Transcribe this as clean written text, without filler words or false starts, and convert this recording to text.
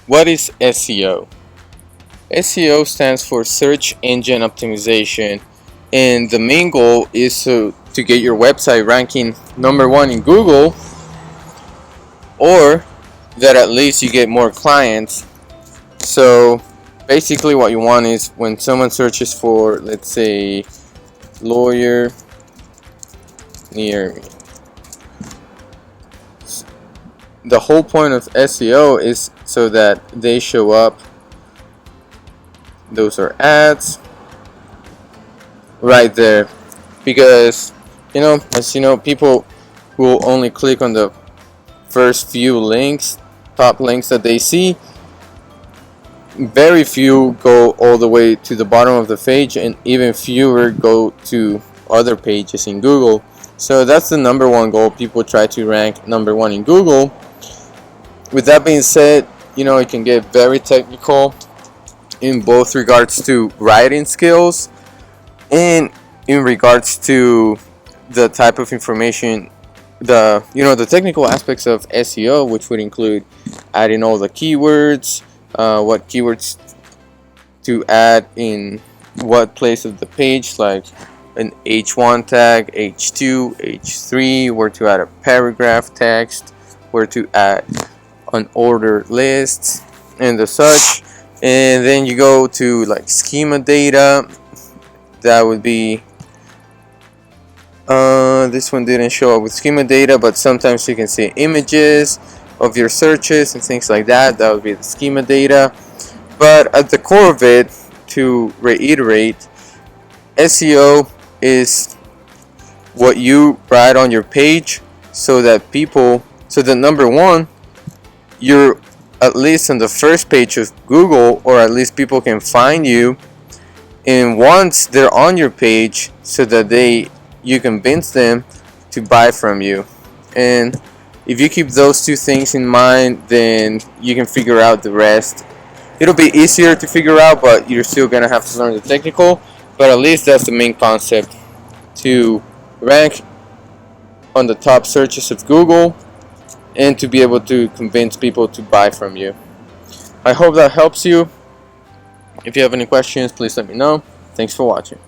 What is SEO? SEO stands for Search Engine Optimization, and the main goal is to get your website ranking #1 in Google, or that at least you get more clients. So basically what you want is when someone searches for, let's say, lawyer near me, the whole point of SEO is so that they show up. Those are ads right there, because as you know, people will only click on the first few links, top links that they see. Very few go all the way to the bottom of the page, and even fewer go to other pages in Google. So that's the #1 goal. People try to rank #1 in Google. With that being said, it can get very technical in both regards to writing skills and in regards to the type of information, the technical aspects of SEO, which would include adding all the keywords, what keywords to add in what place of the page, like an H1 tag, H2, H3, where to add a paragraph text, where to add an order list, and the such. And then you go to like schema data. That would be this one didn't show up with schema data, but sometimes you can see images of your searches and things like that. That would be the schema data. But at the core of it, to reiterate, SEO is what you write on your page so that #1, you're at least on the first page of Google, or at least people can find you. And once they're on your page, so that you convince them to buy from you. And if you keep those two things in mind, then you can figure out the rest. It'll be easier to figure out, but you're still gonna have to learn the technical. But at least that's the main concept, to rank on the top searches of Google and to be able to convince people to buy from you. I hope that helps you. If you have any questions, please let me know. Thanks for watching.